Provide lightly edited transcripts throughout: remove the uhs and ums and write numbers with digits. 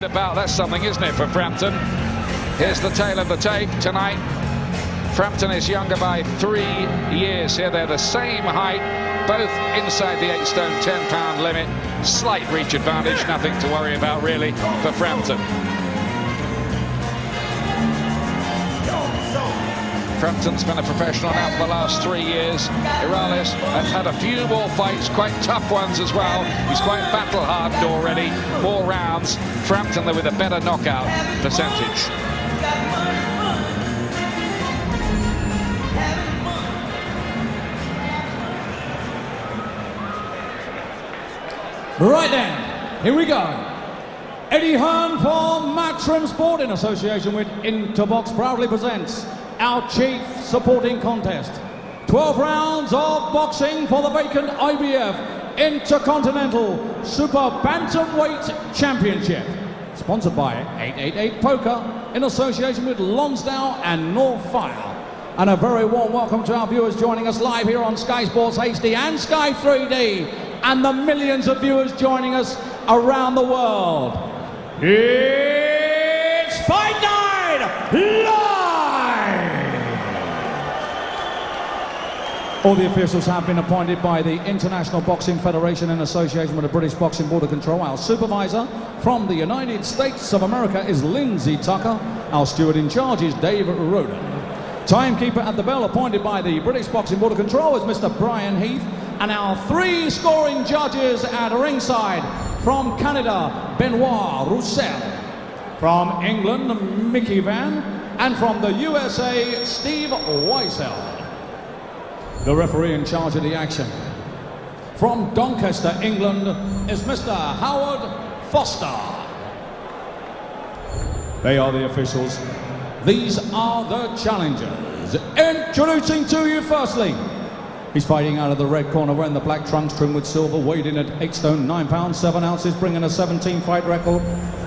About that's something, isn't it, for Frampton? Here's the tail of the tape tonight. Frampton is younger by 3 years here. They're the same height, both inside the 8 stone 10 pound limit. Slight reach advantage, nothing to worry about really for Frampton. Frampton's been a professional now for the last 3 years. Hirales has had a few more fights, quite tough ones as well. He's quite battle-hardened already. More rounds. Frampton, though, with a better knockout percentage. Right then, here we go. Eddie Hearn for Matchroom Sport in association with Interbox proudly presents our chief supporting contest. 12 rounds of boxing for the vacant IBF Intercontinental Super Bantamweight Championship. Sponsored by 888 Poker in association with Lonsdale and North Fire. And a very warm welcome to our viewers joining us live here on Sky Sports HD and Sky 3D. And the millions of viewers joining us around the world. It's Fight Night Live! All the officials have been appointed by the International Boxing Federation in association with the British Boxing Board of Control. Our supervisor from the United States of America is Lindsay Tucker. Our steward in charge is Dave Roden. Timekeeper at the bell appointed by the British Boxing Board of Control is Mr. Brian Heath. And our 3 scoring judges at ringside from Canada, Benoit Roussel. From England, Mickey Van. And from the USA, Steve Weisel. The referee in charge of the action from Doncaster, England, is Mr. Howard Foster. They are the officials. These are the challengers. Introducing to you firstly, he's fighting out of the red corner wearing the black trunks trimmed with silver, weighed in at 8 stone 9 pounds 7 ounces, bringing a 17 fight record,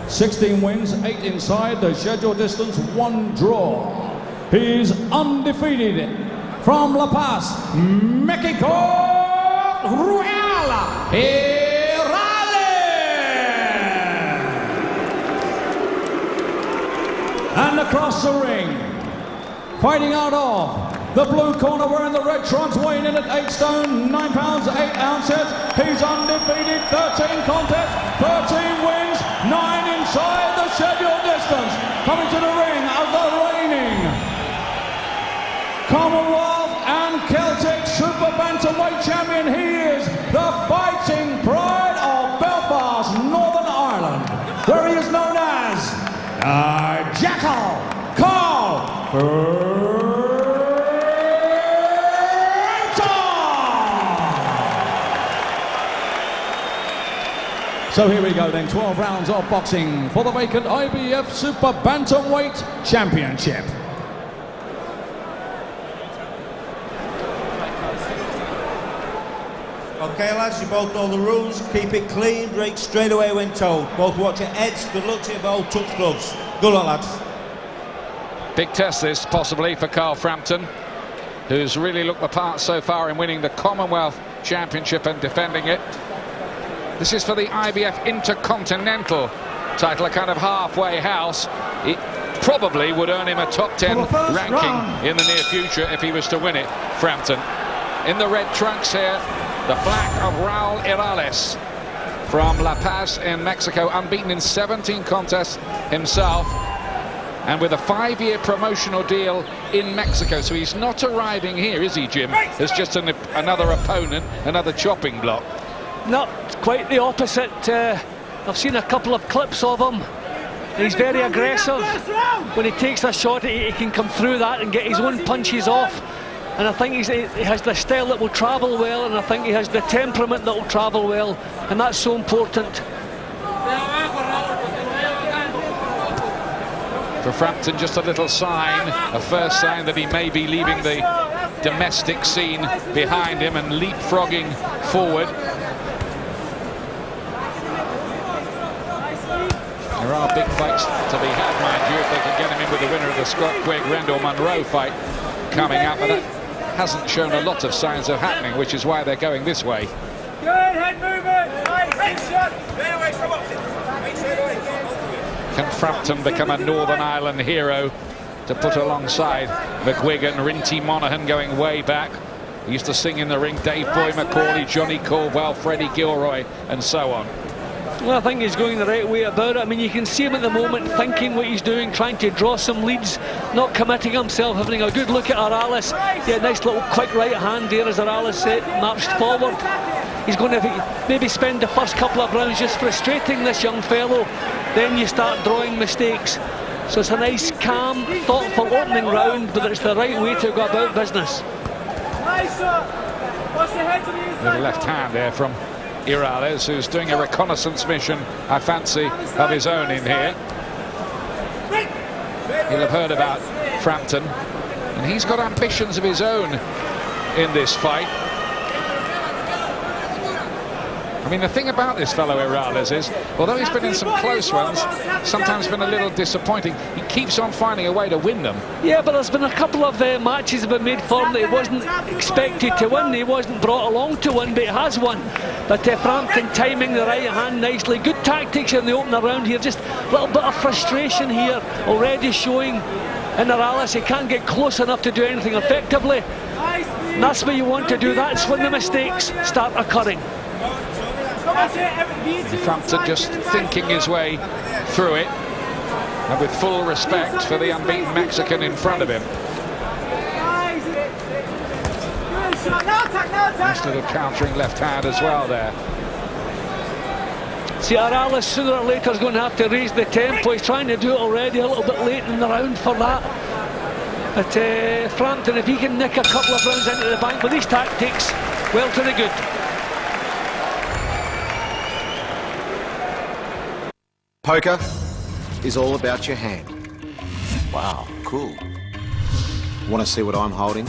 16 wins, 8 inside the scheduled distance, 1 draw. He's undefeated. From La Paz, Mexico, Raul Hirales. And across the ring, fighting out of the blue corner wearing the red trunks, weighing in at 8 stone 9 pounds 8 ounces. He's undefeated, 13 contests, 13 wins, 9 inside the scheduled distance. Coming to the ring as the reigning Commonwealth and Celtic Super Bantamweight Champion. He is the fighting pride of Belfast, Northern Ireland, where he is known as Jackal Carl Frampton. So here we go then, 12 rounds of boxing for the vacant IBF Super Bantamweight Championship. Okay lads, you both know the rules. Keep it clean, break straight away when told. Both watch your heads. Good luck to you both. Touch gloves. Good luck lads. Big test this possibly for Carl Frampton, who's really looked the part so far in winning the Commonwealth Championship and defending it. This is for the IBF Intercontinental title, a kind of halfway house. It probably would earn him a top 10 ranking in the near future if he was to win it, Frampton. In the red trunks here, the black of Raul Hirales from La Paz in Mexico, unbeaten in 17 contests himself, and with a 5-year promotional deal in Mexico. So he's not arriving here, is he, Jim, as just another opponent, another chopping block? Not quite the opposite. I've seen a couple of clips of him. He's very aggressive. When he takes a shot, he can come through that and get his own punches off. And I think he has the style that will travel well, and I think he has the temperament that will travel well, and that's so important. For Frampton, just a little sign, a first sign that he may be leaving the domestic scene behind him and leapfrogging forward. There are big fights to be had, mind you, if they can get him in with the winner of the Scott Quigg-Rendell Munro fight coming up, but that hasn't shown a lot of signs of happening, which is why they're going this way. Good head movement. Nice. Shot. Stay away from opposite. Make sure Can Frampton become a Northern Ireland hero to put alongside McGuigan, Rinty Monaghan going way back? He used to sing in the ring, Dave Boy McCauley, Johnny Caldwell, Freddie Gilroy, and so on. Well, I think he's going the right way about it. I mean, you can see him at the moment thinking what he's doing, trying to draw some leads, not committing himself, having a good look at Hirales. Yeah, nice little quick right hand there as Hirales marched forward. He's going to maybe spend the first couple of rounds just frustrating this young fellow. Then you start drawing mistakes. So it's a nice, calm, thoughtful opening round, but it's the right way to go about business. Little left hand there from Hirales, who's doing a reconnaissance mission, I fancy, of his own in here. You'll have heard about Frampton, and he's got ambitions of his own in this fight. I mean, the thing about this fellow Hirales is, although he's been in some close ones, sometimes been a little disappointing, he keeps on finding a way to win them. Yeah, but there's been a couple of matches that have been made for him that he wasn't expected to win. He wasn't brought along to win, but he has won. But Frampton timing the right hand nicely. Good tactics in the opener round here. Just a little bit of frustration here already showing in Hirales. He can't get close enough to do anything effectively. And that's what you want to do. That's when the mistakes start occurring. Frampton just thinking his way through it, and with full respect for the unbeaten Mexican in front of him. Nice little countering left hand as well there. See, Hirales sooner or later is going to have to raise the tempo. He's trying to do it already, a little bit late in the round for that. But Frampton, if he can nick a couple of rounds into the bank with these tactics, well to the good. Poker is all about your hand. Wow, cool. Want to see what I'm holding?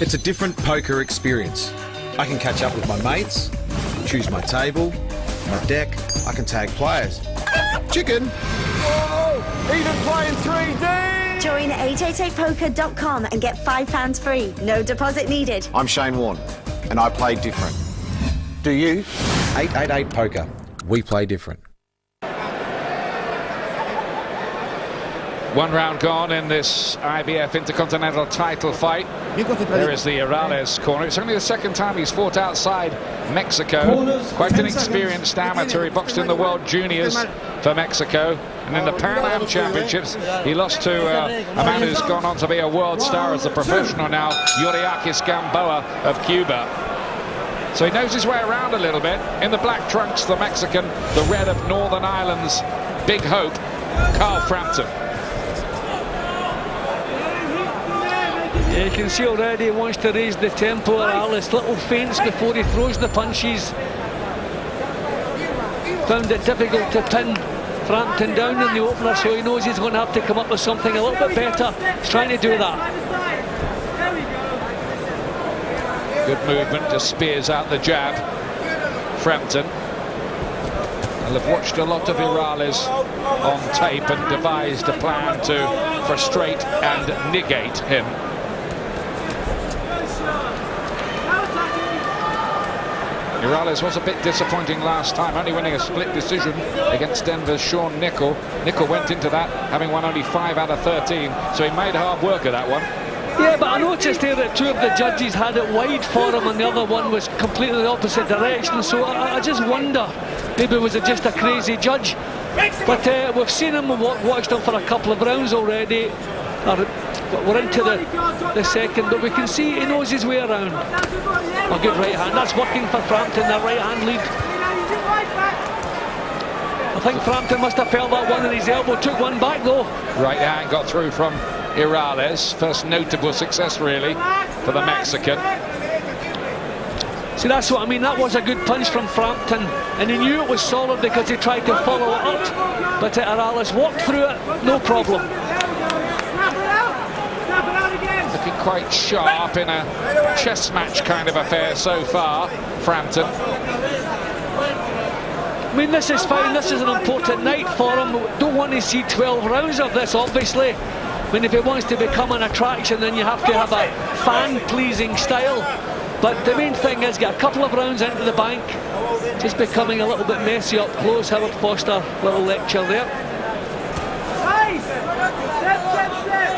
It's a different poker experience. I can catch up with my mates, choose my table, my deck, I can tag players. Chicken! Whoa! Even playing 3D! Join 888poker.com and get £5 free. No deposit needed. I'm Shane Warne, and I play different. Do you? 888 Poker. We play different. One round gone in this IBF Intercontinental title fight. There is the Hirales corner. It's only the second time he's fought outside Mexico. Quite an experienced amateur. He boxed in the World Juniors for Mexico. And in the Pan Am Championships, he lost to a man who's gone on to be a world star as a professional now, Yuriakis Gamboa of Cuba. So he knows his way around a little bit. In the black trunks, the Mexican, the red of Northern Ireland's big hope, Carl Frampton. Yeah, you can see already he wants to raise the tempo. Hirales little feints before he throws the punches. Found it difficult to pin Frampton down in the opener, so he knows he's going to have to come up with something a little bit better. He's trying to do that. Good movement, just spears out the jab. Frampton. I'll have watched a lot of Hirales on tape and devised a plan to frustrate and negate him. Hirales was a bit disappointing last time, only winning a split decision against Denver's Sean Nicol. Nicol went into that having won only 5 out of 13, so he made hard work of that one. Yeah, but I noticed there that 2 of the judges had it wide for him and the other one was completely the opposite direction, so I just wonder, maybe was it just a crazy judge? But we've seen him and watched him for a couple of rounds already. We're into the second, but we can see he knows his way around. A good right hand, that's working for Frampton, that right hand lead. I think Frampton must have felt that one in his elbow, took one back though. Right hand got through from Hirales, first notable success really for the Mexican. See, that's what I mean, that was a good punch from Frampton, and he knew it was solid because he tried to follow it up, but Hirales walked through it, no problem. Looking quite sharp in a chess match kind of affair so far, Frampton. I mean, this is fine, this is an important night for him. Don't want to see 12 rounds of this, obviously. I mean, if he wants to become an attraction, then you have to have a fan-pleasing style. But the main thing is get a couple of rounds into the bank. Just becoming a little bit messy up close. Howard Foster, little lecture there. Nice! Step, step, step!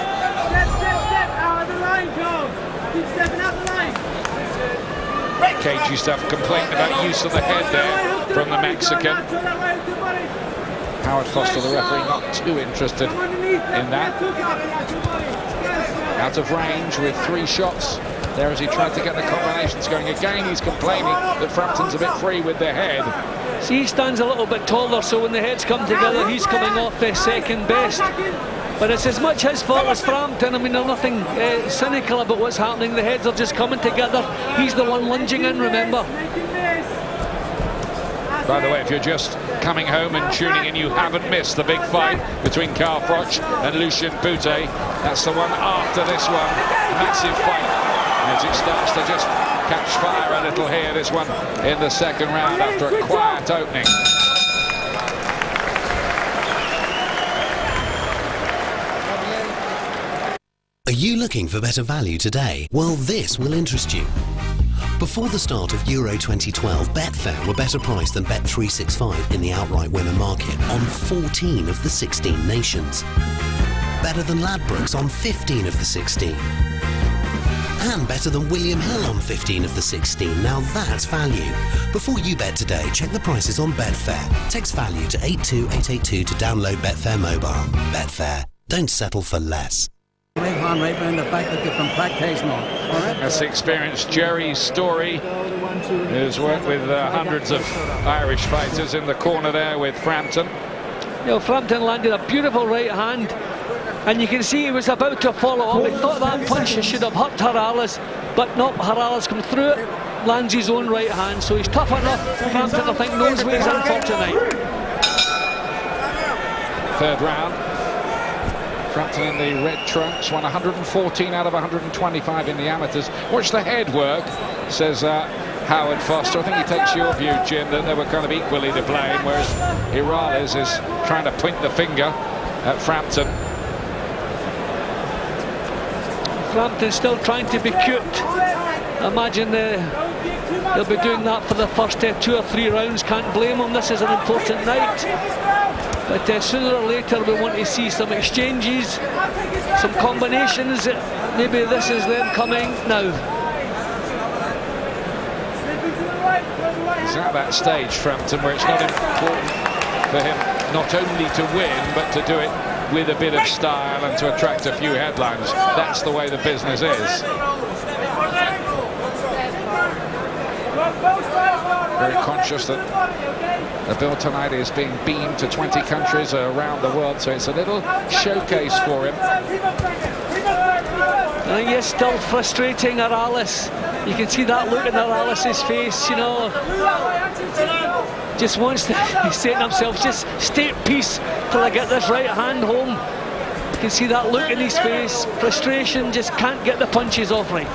Step, step, step! Out of the line, Carl! Keep stepping out the line! Cage used to have a complaint about use of the head there from the Mexican. Howard Foster, the referee, not too interested in that. Out of range with 3 shots there as he tried to get the combinations going. Again, he's complaining that Frampton's a bit free with the head. See, he stands a little bit taller, so when the heads come together, he's coming off second best. But it's as much his fault as Frampton. I mean, there's nothing cynical about what's happening. The heads are just coming together. He's the one lunging in, remember. By the way, if you're just coming home and tuning in, you haven't missed the big fight between Carl Froch and Lucien Boutte. That's the one after this one. Massive fight as it starts to just catch fire a little here. This one in the second round after a quiet opening. Are you looking for better value today? Well, this will interest you. Before the start of Euro 2012, Betfair were better priced than Bet365 in the outright winner market on 14 of the 16 nations. Better than Ladbrokes on 15 of the 16. And better than William Hill on 15 of the 16. Now that's value. Before you bet today, check the prices on Betfair. Text value to 82882 to download Betfair mobile. Betfair. Don't settle for less. Right hand right round the back with different practice now. All right. That's the experienced Jerry Story, who's worked with hundreds of Irish fighters in the corner there with Frampton. You know, Frampton landed a beautiful right hand, and you can see he was about to follow up. He thought that punch should have hurt Hirales, but no, Hirales comes through it, lands his own right hand, so he's tough enough. Frampton, I think, knows where he's in for tonight. Third round. Frampton in the red trunks, won 114 out of 125 in the amateurs. Watch the head work, says Howard Foster. I think he takes your view, Jim, that they were kind of equally to blame, whereas Hirales is trying to point the finger at Frampton. Frampton's still trying to be cute. I imagine they'll be doing that for the first 2 or 3 rounds. Can't blame them. This is an important night. But sooner or later we want to see some exchanges, some combinations. Maybe this is them coming now. He's at that stage, Frampton, where it's not important for him not only to win, but to do it with a bit of style and to attract a few headlines. That's the way the business is. Very conscious that the bill tonight is being beamed to 20 countries around the world, so it's a little showcase for him. I think he's still frustrating Hirales. You can see that look in Hirales' face, you know. Just wants to, he's saying to himself, just stay at peace till I get this right hand home. You can see that look in his face, frustration, just can't get the punches off right.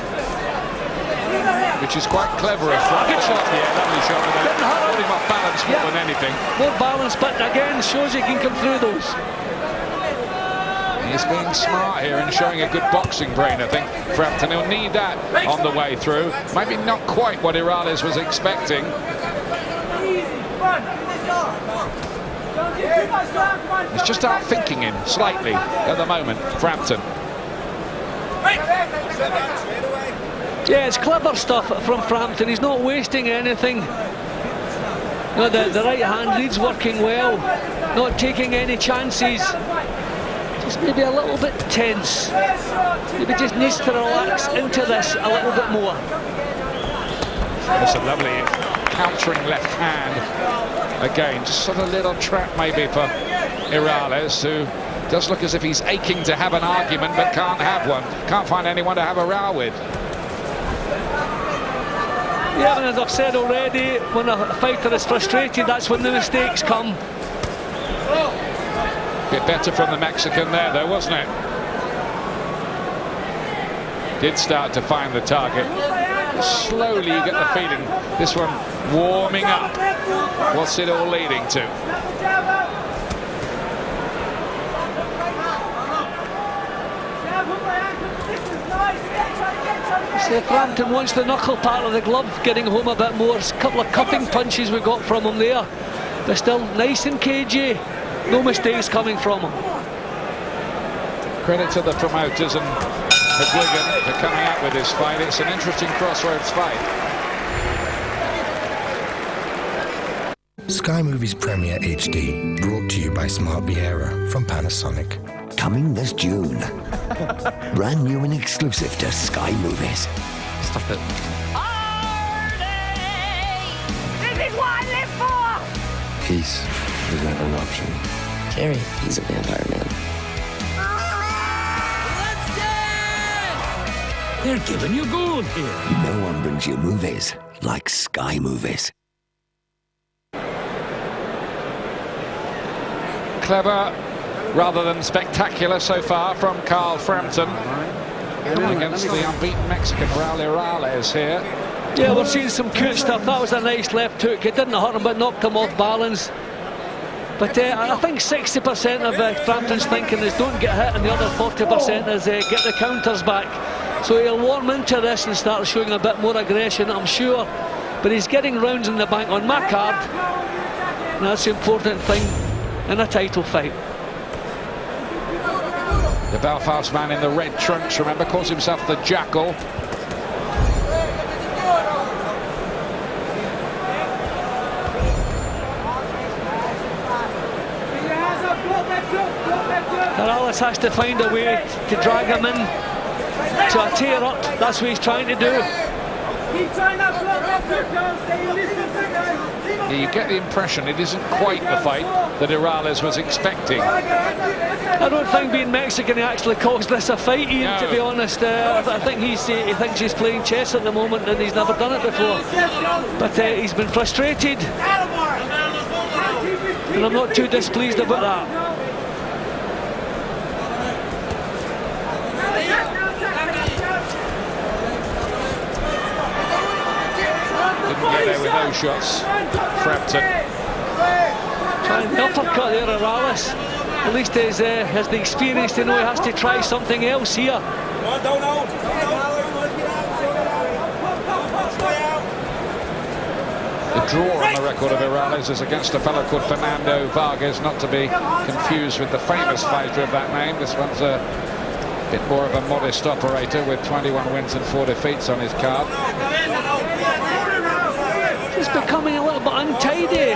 Which is quite clever of Frampton. Good shot, yeah, lovely shot. Holding him off balance more than anything. More balance, but again, shows he can come through those. He's being smart here and showing a good boxing brain, I think. Frampton, he'll need that on the way through. Maybe not quite what Hirales was expecting. He's just out thinking him slightly at the moment, Frampton. Yeah, it's clever stuff from Frampton. He's not wasting anything. You know, the right hand lead's working well, not taking any chances. Just maybe a little bit tense. Maybe just needs to relax into this a little bit more. That's a lovely countering left hand. Again, just sort of a little trap maybe for Hirales, who does look as if he's aching to have an argument but can't have one. Can't find anyone to have a row with. Yeah, and as I've said already, when a fighter is frustrated, that's when the mistakes come. Bit better from the Mexican there, though, wasn't it? Did start to find the target. Slowly you get the feeling this one warming up. What's it all leading to? So Frampton wants the knuckle part of the glove getting home a bit more. A couple of cutting punches we got from him there, but still nice and cagey. No mistakes coming from him. Credit to the promoters and McGuigan for coming up with this fight. It's an interesting crossroads fight. Sky Movies Premiere HD, brought to you by Smart Viera from Panasonic. Coming this June. Brand new and exclusive to Sky Movies. Stop it. This is what I live for! Peace is not an option. Terry, he's a vampire man. Let's dance! They're giving you gold here. No one brings you movies like Sky Movies. Clever rather than spectacular so far from Carl Frampton against the unbeaten Mexican Raul Hirales here. Yeah, we're seeing some cute stuff. That was a nice left hook. It didn't hurt him, but knocked him off balance. But I think 60% of Frampton's thinking is don't get hit, and the other 40% is get the counters back. So he'll warm into this and start showing a bit more aggression, I'm sure. But he's getting rounds in the bank on my card, and that's the important thing in a title fight. The Belfast man in the red trunks, remember, calls himself the Jackal. Hirales has to find a way to drag him in to a tear up. That's what he's trying to do. Keep trying that block left hook, don't stay listen to them. You get the impression it isn't quite the fight that Hirales was expecting. I don't think being Mexican he actually calls this a fight, Ian, No. to be honest. I think he thinks he's playing chess at the moment and he's never done it before. But he's been frustrated. And I'm not too displeased about that. Didn't get there with those shots. Frampton. Trying the uppercut there, Hirales. At least he has the experience to know he has to try something else here. The draw on the record of Hirales is against a fellow called Fernando Vargas, not to be confused with the famous fighter of that name. This one's a bit more of a modest operator with 21 wins and 4 defeats on his card. He's becoming a little bit untidy,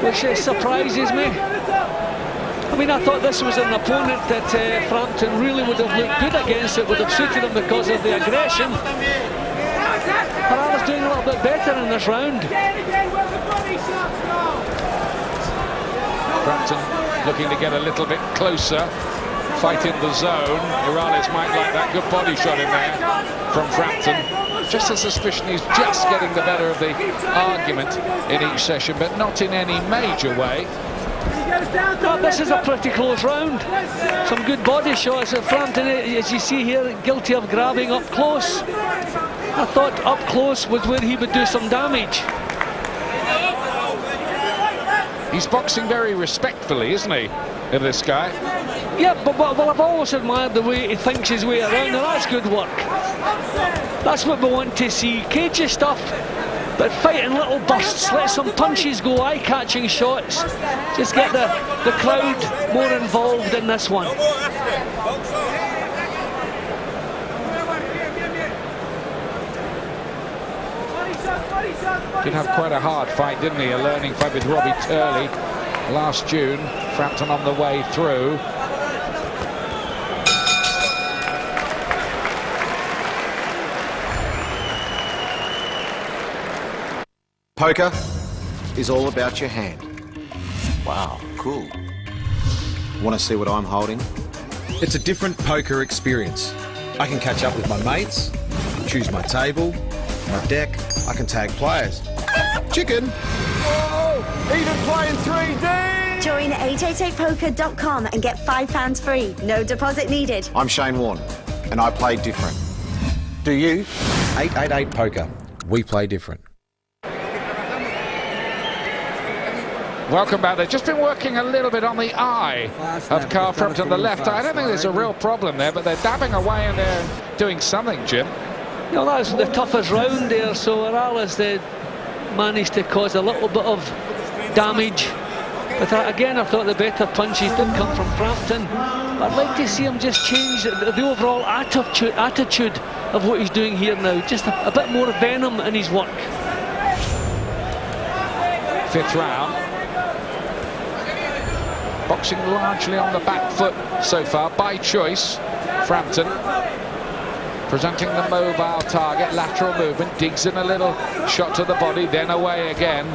which surprises me. I mean, I thought this was an opponent that Frampton really would have looked good against. It would have suited him because of the aggression. Hirales doing a little bit better in this round. Frampton looking to get a little bit closer, fight in the zone. Hirales might like that. Good body shot in there from Frampton. Just a suspicion he's just getting the better of the argument in each session, but not in any major way. No, this is a pretty close round. Some good body shots. Frampton, as you see here, guilty of grabbing up close. I thought up close was where he would do some damage. He's boxing very respectfully, isn't he, this guy? Yeah, but I've always admired the way he thinks his way around, and that's good work. That's what we want to see. Cagey stuff, but fighting little bursts, let some punches go, eye-catching shots. Just get the crowd more involved in this one. Did have quite a hard fight, didn't he? A learning fight with Robbie Turley last June. Frampton on the way through. Poker is all about your hand. Wow, cool. Want to see what I'm holding? It's a different poker experience. I can catch up with my mates, choose my table, my deck, I can tag players. Chicken! Whoa! Even playing 3D! Join 888poker.com and get £5 free. No deposit needed. I'm Shane Warne, and I play different. Do you? 888 Poker. We play different. Welcome back. They've just been working a little bit on the eye of Carl Frampton, the left eye. I don't think there's a real problem there, but they're dabbing away and they're doing something, Jim. You know, that's the toughest round there, so Hirales managed to cause a little bit of damage. But again, I thought the better punches did come from Frampton. I'd like to see him just change the overall attitude of what he's doing here now. Just a bit more venom in his work. 5th round. Boxing largely on the back foot so far, by choice. Frampton presenting the mobile target, lateral movement, digs in a little shot to the body, then away again.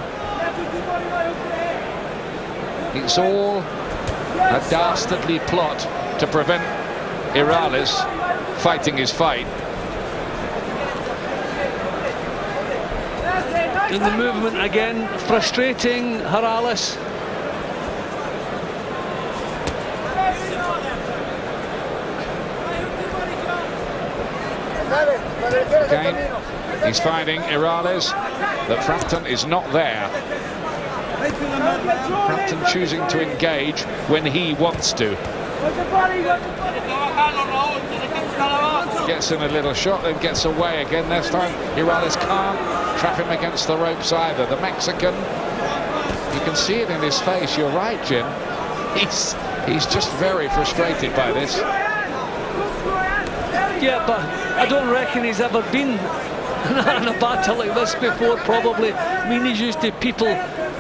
It's all a dastardly plot to prevent Hirales fighting his fight. In the movement again, frustrating Hirales. Again, he's finding Hirales that Frampton is not there. Frampton choosing to engage when he wants to. Gets in a little shot, then gets away again. This time Hirales can't trap him against the ropes either. The Mexican, you can see it in his face. You're right, Jim. He's just very frustrated by this. Yeah, but I don't reckon he's ever been in a battle like this before, probably. I mean, he's used to people,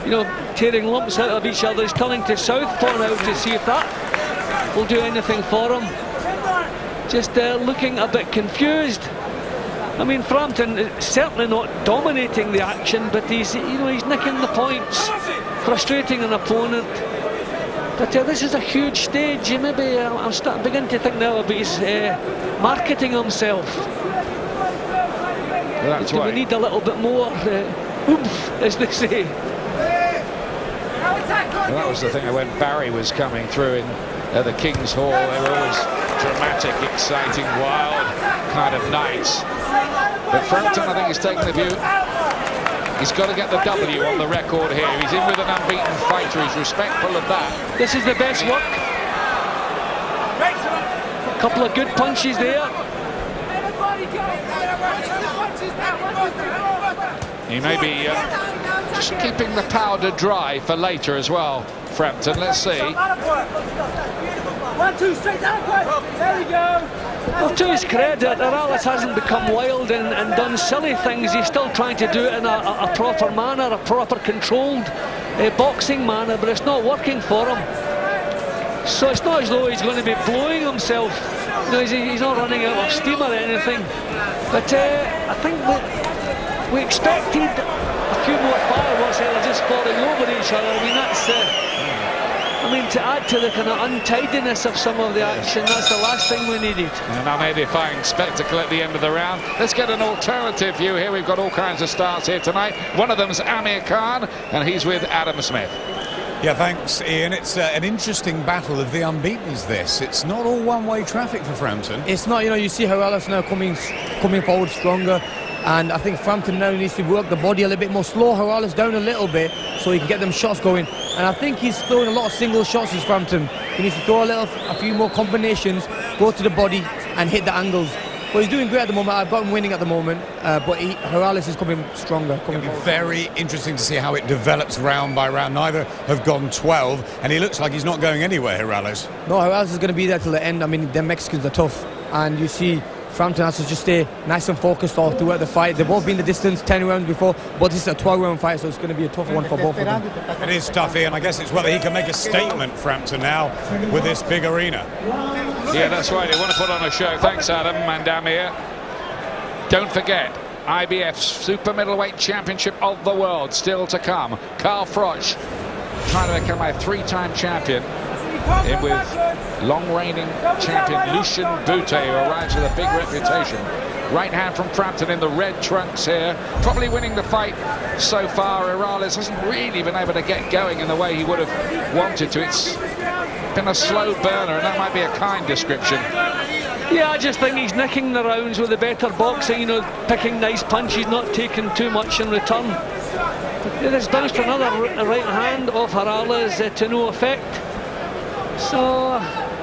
you know, tearing lumps out of each other. He's turning to southpaw now to see if that will do anything for him. Just looking a bit confused. I mean, Frampton is certainly not dominating the action, but he's nicking the points, frustrating an opponent. But this is a huge stage. Maybe I'm beginning to think now about his marketing himself. That's right. We need a little bit more oomph, as they say. Well, that was the thing when Barry was coming through in the King's Hall. They were always dramatic, exciting, wild kind of nights. But Frampton, I think, is taking the view he's got to get the W on the record here. He's in with an unbeaten fighter. He's respectful of that. This is the best work. A couple of good punches there. He may be just keeping the powder dry for later as well, Frampton. Let's see. 1, 2, straight down, there we go. Well, to his credit, Hirales hasn't become wild and done silly things. He's still trying to do it in a proper manner, a proper controlled boxing manner, but it's not working for him. So it's not as though he's going to be blowing himself. You know, he's not running out of steam or anything. But I think that we expected a few more fireworks here, just falling over each other. I mean, that's... to add to the kind of untidiness of some of the action, that's the last thing we needed. An unedifying spectacle at the end of the round. Let's get an alternative view here. We've got all kinds of stars here tonight. One of them's Amir Khan, and he's with Adam Smith. Yeah, thanks, Ian. It's an interesting battle of the unbeatens, this. It's not all one-way traffic for Frampton. It's not, you see Hirales now coming forward stronger. And I think Frampton now needs to work the body a little bit more, slow Hirales down a little bit so he can get them shots going. And I think he's throwing a lot of single shots, as Frampton. He needs to throw a few more combinations, go to the body and hit the angles. But he's doing great at the moment. I've got him winning at the moment, but Hirales is coming stronger. It'll be very interesting to see how it develops round by round. Neither have gone 12, and he looks like he's not going anywhere, Hirales. No, Hirales is going to be there till the end. I mean, the Mexicans are tough, and you see Frampton has to just stay nice and focused all throughout the fight. They've both been the distance 10 rounds before, but this is a 12-round fight, so it's going to be a tough one for both of them. It is tough, Ian. I guess it's whether he can make a statement, Frampton, now with this big arena. Yeah, that's right. They want to put on a show. Thanks, Adam and Amir. Don't forget, IBF's Super Middleweight Championship of the World still to come. Carl Froch trying to become a 3-time champion. In with long-reigning champion Lucien Bute, who arrives with a big reputation. Right hand from Frampton in the red trunks here. Probably winning the fight so far. Hirales hasn't really been able to get going in the way he would have wanted to. It's been a slow burner, and that might be a kind description. Yeah, I just think he's nicking the rounds with the better boxing, picking nice punches, not taking too much in return. There's bounced another right hand of Hirales to no effect. So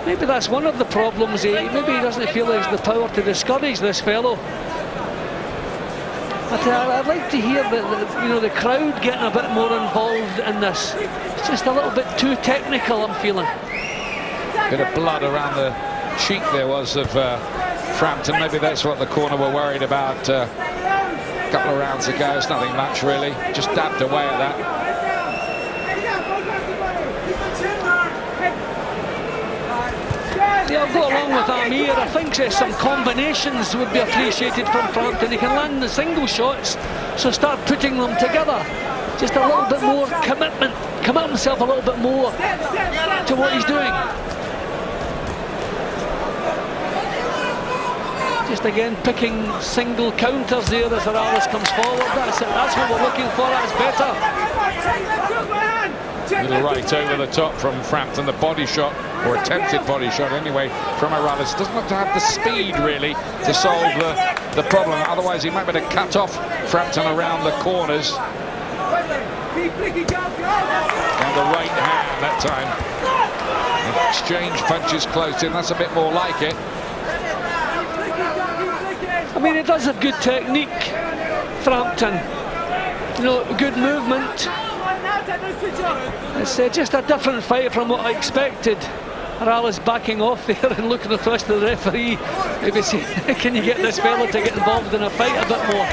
maybe that's one of the problems. Maybe he doesn't feel he has the power to discourage this fellow. But I'd like to hear the crowd getting a bit more involved in this. It's just a little bit too technical, I'm feeling. Bit of blood around the cheek there was of Frampton. Maybe that's what the corner were worried about a couple of rounds ago. It's nothing much really, just dabbed away at that. Yeah, I'll go along with Amir. I think some combinations would be appreciated from Frampton. He can land the single shots, so start putting them together. Just a little bit more commitment, commit himself a little bit more to what he's doing. Just again picking single counters there as Hirales comes forward. That's it. That's what we're looking for. That's better. Little right over the top from Frampton. The body shot, or attempted body shot anyway, from Hirales. Doesn't have to have the speed really to solve the problem. Otherwise he might be able to cut off Frampton around the corners. And the right hand that time. Exchange punches close in. That's a bit more like it. I mean, he does have good technique, Frampton. You know, good movement. It's just a different fight from what I expected. Hirales backing off there and looking across to the referee. Maybe see, can you get this fella to get involved in a fight a bit more?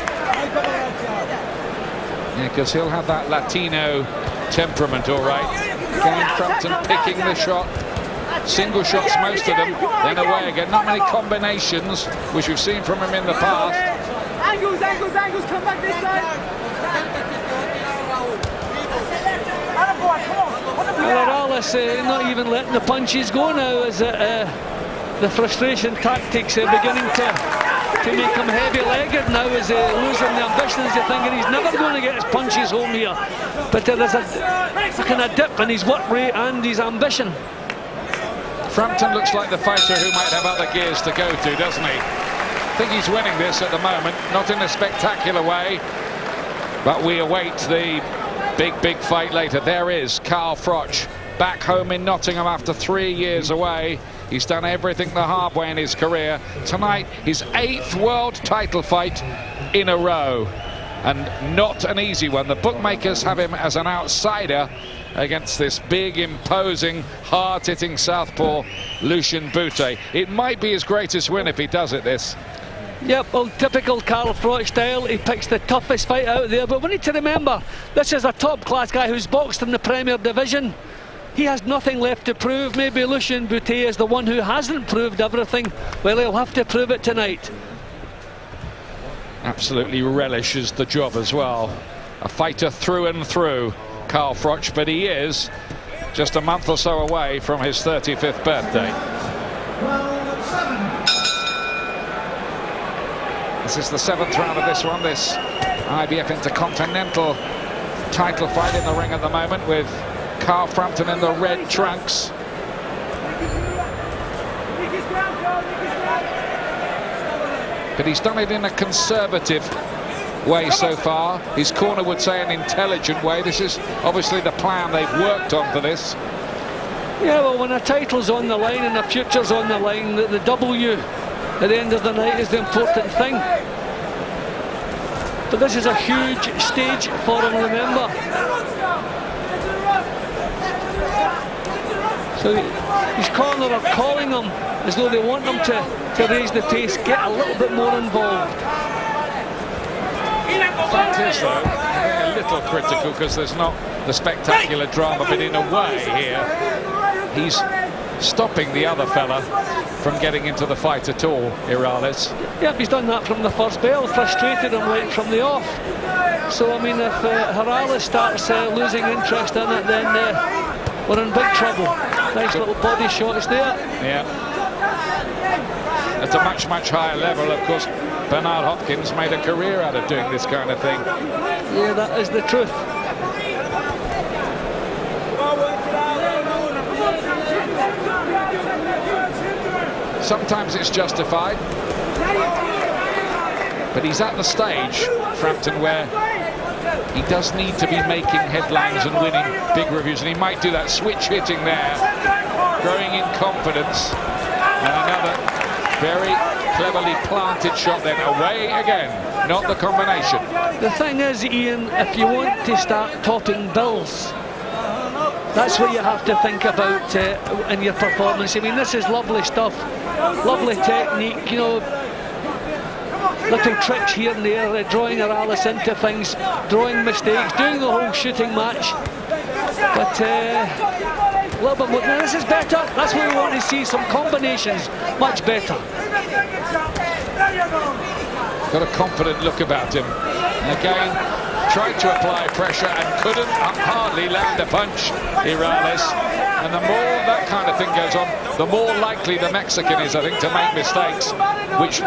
Yeah, because he'll have that Latino temperament, all right. Again, Frampton picking the shot. Single shots, most of them, then away again. Not many combinations, which we've seen from him in the past. Angles, come back this side. Hirales not even letting the punches go now, as the frustration tactics are beginning to make him heavy-legged now, as losing the ambitions. You're thinking he's never going to get his punches home here. But there's a kind of dip in his work rate and his ambition. Frampton looks like the fighter who might have other gears to go to, doesn't he? I think he's winning this at the moment, not in a spectacular way, but we await the big fight later. There is Carl Froch, back home in Nottingham after 3 years away. He's done everything the hard way in his career. Tonight, his 8th world title fight in a row, and not an easy one. The bookmakers have him as an outsider against this big, imposing, hard-hitting southpaw Lucian Bute. It might be his greatest win if he does it, this. Yep, well, typical Carl Froch style. He picks the toughest fight out there, but we need to remember, this is a top-class guy who's boxed in the Premier Division. He has nothing left to prove. Maybe Lucian Bute is the one who hasn't proved everything. Well, he'll have to prove it tonight. Absolutely relishes the job as well. A fighter through and through, Carl Froch, but he is just a month or so away from his 35th birthday. This is the 7th round of this one, this IBF Intercontinental title fight in the ring at the moment, with Carl Frampton in the red trunks. But he's done it in a conservative way so far. His corner would say an intelligent way. This is obviously the plan they've worked on for this. Yeah, well, when a title's on the line and the future's on the line, the W at the end of the night is the important thing. But this is a huge stage for him, remember. So his corner are calling him as though they want him to raise the pace, get a little bit more involved. The fact is, though, a little critical because there's not the spectacular drama, but in a way here, he's stopping the other fella from getting into the fight at all, Hirales. Yep, he's done that from the first bell, frustrated him right from the off. So, I mean, if Hirales starts losing interest in it, then we're in big trouble. Nice little body shots there. Yeah. At a much higher level, of course, Bernard Hopkins made a career out of doing this kind of thing. Yeah, that is the truth. Sometimes it's justified, but he's at the stage, Frampton, where he does need to be making headlines and winning big reviews, and he might do that switch hitting there, growing in confidence, and another very cleverly planted shot, then away again, not the combination. The thing is, Ian, if you want to start topping bills, That's what you have to think about in your performance. I mean, this is lovely stuff, lovely technique, you know, little tricks here and there, drawing Hirales into things, drawing mistakes, doing the whole shooting match. But a little bit more. Now this is better. That's what we want to see. Some combinations, much better. Got a confident look about him. And again, tried to apply pressure and couldn't hardly land a punch, Hirales. And the more that kind of thing goes on, the more likely the Mexican is, I think, to make mistakes, which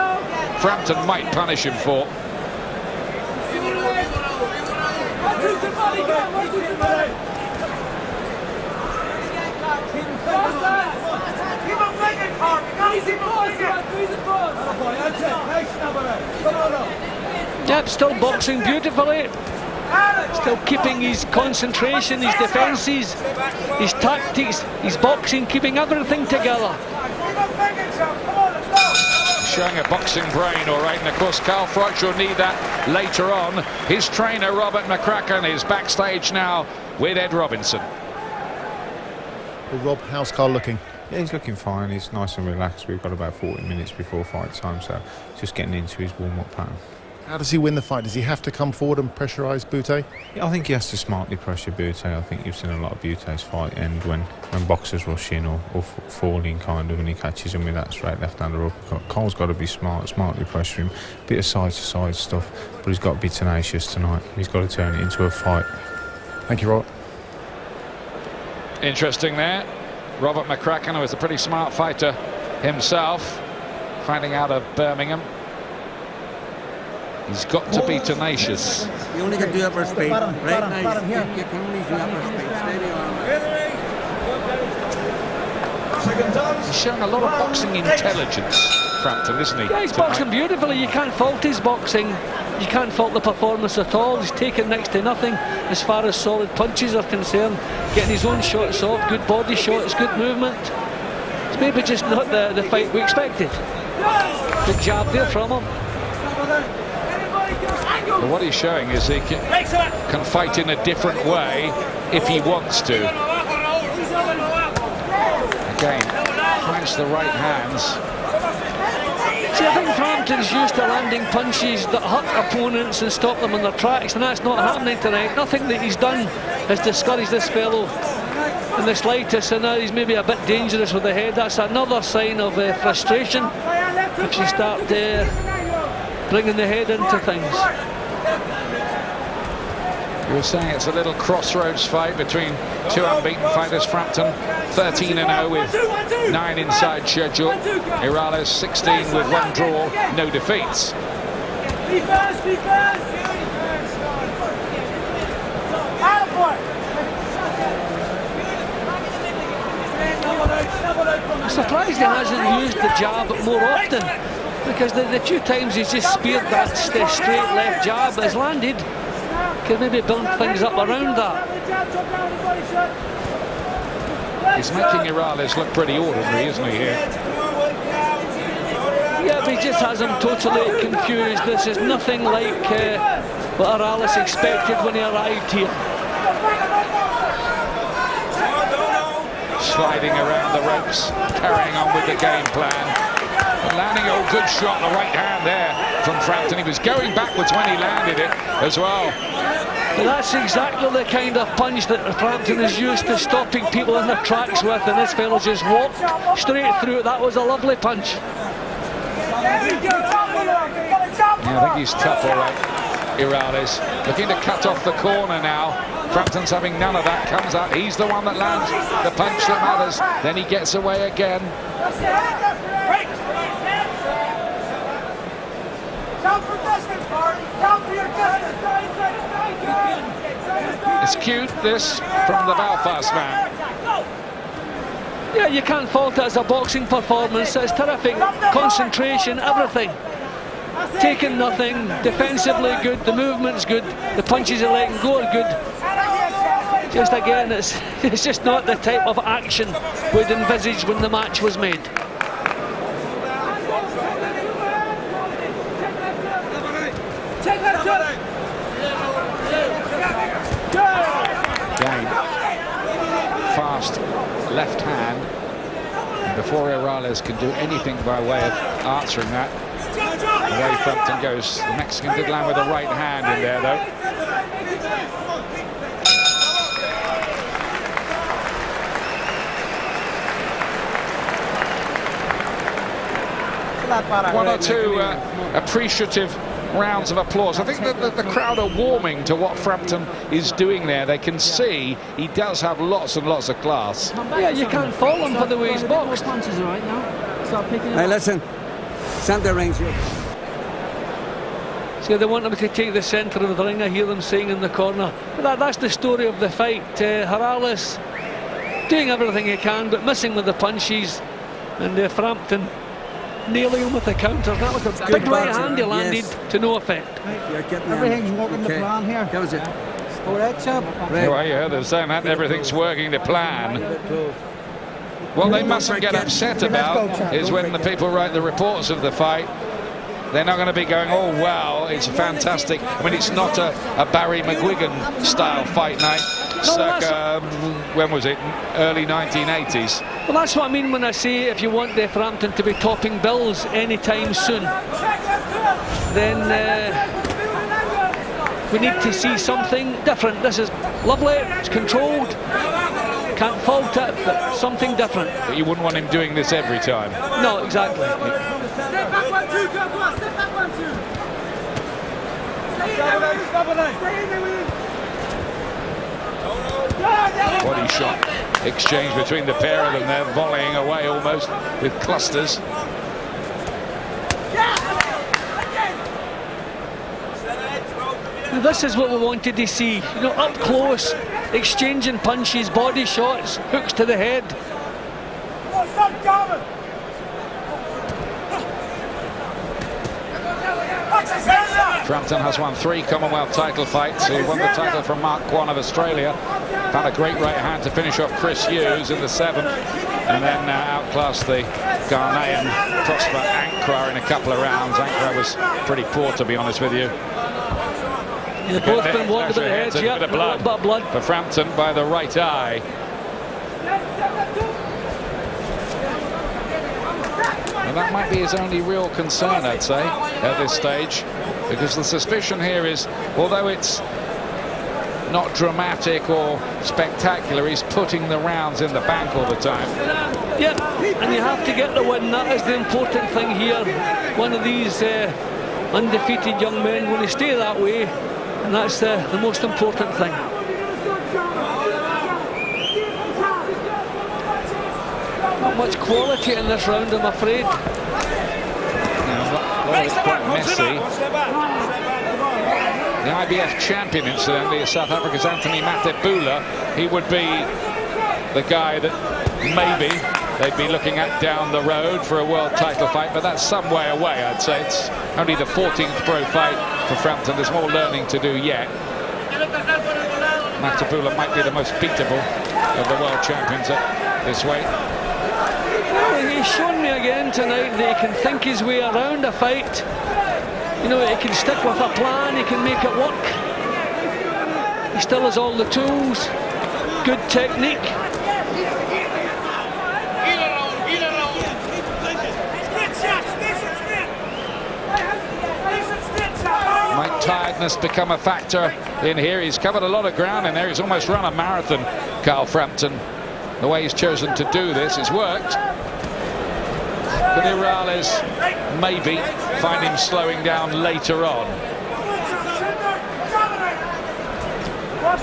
Frampton might punish him for. Yep, still boxing beautifully. Still keeping his concentration, his defences, his tactics, his boxing, keeping everything together. Showing a boxing brain, all right, and of course Carl Froch will need that later on. His trainer Robert McCracken is backstage now with Ed Robinson. Well, Rob, how's Carl looking? Yeah, he's looking fine. He's nice and relaxed. We've got about 40 minutes before fight time, so just getting into his warm-up pattern. How does he win the fight? Does he have to come forward and pressurise Butte? Yeah, I think he has to smartly pressure Butte. I think you've seen a lot of Butte's fight end when boxers rush in or fall in, kind of, and he catches him with that straight left-hander uppercut. Carl's got to be smartly pressure him. Bit of side-to-side stuff, but he's got to be tenacious tonight. He's got to turn it into a fight. Thank you, Robert. Interesting there. Robert McCracken, who is a pretty smart fighter himself, finding out of Birmingham. He's got to be tenacious. You only can do upper speed. Right now, you can only do upper speed. Steady on. He's showing a lot of boxing intelligence, Frampton, isn't he? Yeah, he's boxing beautifully. You can't fault his boxing. You can't fault the performance at all. He's taken next to nothing as far as solid punches are concerned. Getting his own shots off, good body shots, good movement. It's maybe just not the fight we expected. Good jab there from him. But what he's showing is he can fight in a different way if he wants to. Again, finds the right hands. See, I think Frampton's used to landing punches that hurt opponents and stop them in their tracks, and that's not happening tonight. Nothing that he's done has discouraged this fellow in the slightest, and now he's maybe a bit dangerous with the head. That's another sign of frustration if you start bringing the head into things. You were saying it's a little crossroads fight between two unbeaten fighters. Frampton 13-0 with 9 inside schedule. Hirales 16 with 1 draw, no defeats. Be fast, be fast! I'm surprised he hasn't used the jab more often, because the 2 times he's just speared that straight left jab has landed. Can maybe build things up around that. He's making Hirales look pretty ordinary, isn't he, here? Yeah, but he just has him totally confused. This is nothing like what Hirales expected when he arrived here. Sliding around the ropes, carrying on with the game plan. And landing a good shot, the right hand there from Frampton. He was going backwards when he landed it as well. But that's exactly the kind of punch that Frampton is used to stopping people in their tracks with, and this fellow just walked straight through it. That was a lovely punch. Yeah, I think he's tough, all right. Hirales looking to cut off the corner now. Frampton's having none of that. Comes out, he's the one that lands the punch that matters. Then he gets away again. It's cute, this, from the Belfast man. Yeah, you can't fault it as a boxing performance. It's terrific. Concentration, everything. Taking nothing, defensively good, the movement's good, the punches are letting go are good. Just again, it's just not the type of action we'd envisaged when the match was made. fast left hand. And before Hirales can do anything by way of answering that, away Frampton goes. The Mexican did land with a right hand in there, though. One or two appreciative rounds of applause. I think that the crowd are warming to what Frampton is doing there. They can see he does have lots and lots of class. Yeah, you can't fault him for the way he's boxed. Hey, listen, center range here. See, they want him to take the centre of the ring. I hear them saying in the corner. But that's the story of the fight. Hirales doing everything he can, but missing with the punches, and Frampton nailing him with the counter. That was a big right hand he landed to no effect. Everything's working the plan here. That was it. Well, yeah, they're saying that everything's working to plan. What they mustn't get upset about is when the people write the reports of the fight, they're not going to be going, oh wow, it's fantastic. I mean, it's not a Barry McGuigan style fight night circa, when was it, early 1980s. Well, that's what I mean when I say if you want the Frampton to be topping bills anytime soon, then we need to see something different. This is lovely, it's controlled, can't fault it, but something different. But you wouldn't want him doing this every time. No, exactly. Step back 1, 2, go, go on, step back 1, 2. Stay in there with him. Body shot exchange between the pair of them. They're volleying away almost with clusters. Now, this is what we wanted to see. You know, up close, exchanging punches, body shots, hooks to the head. Frampton has won 3 Commonwealth title fights. He won the title from Mark Kwan of Australia. Found a great right hand to finish off Chris Hughes in the 7th. And then outclassed the Ghanaian Prosper Ankara in a couple of rounds. Ankara was pretty poor, to be honest with you. They've both been walking to the heads, yeah. A bit of blood for Frampton by the right eye. And that might be his only real concern, I'd say, at this stage, because the suspicion here is, although it's not dramatic or spectacular, he's putting the rounds in the bank all the time. Yeah, and you have to get the win. That is the important thing here. One of these undefeated young men will stay that way, and that's the most important thing. Not much quality in this round, I'm afraid. Well, it's quite messy. The IBF champion, incidentally, is South Africa's Anthony Matebula. He would be the guy that maybe they'd be looking at down the road for a world title fight, but that's some way away, I'd say. It's only the 14th pro fight for Frampton. There's more learning to do yet. Matebula might be the most beatable of the world champions at this weight. Well, he's shown me again tonight that he can think his way around a fight. You know, he can stick with a plan, he can make it work. He still has all the tools, good technique. Might tiredness become a factor in here? He's covered a lot of ground in there. He's almost run a marathon, Carl Frampton. The way he's chosen to do this, it's worked. Could Hirales maybe find him slowing down later on?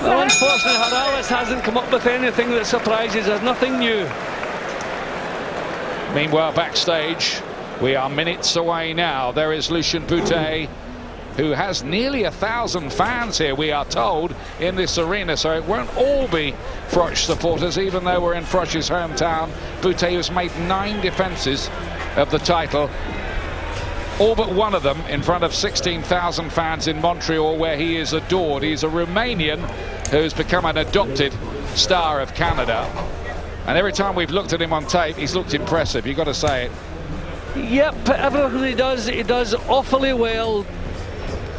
Well, unfortunately, Hirales hasn't come up with anything that surprises us, nothing new. Meanwhile, backstage, we are minutes away now. There is Lucien Boutet, who has nearly 1,000 fans here, we are told, in this arena, so it won't all be Froch supporters, even though we're in Froch's hometown. Boutet has made 9 defences of the title, all but one of them in front of 16,000 fans in Montreal, where he is adored. He's a Romanian who's become an adopted star of Canada, and every time we've looked at him on tape, he's looked impressive, you've got to say it. Yep, everything he does awfully well.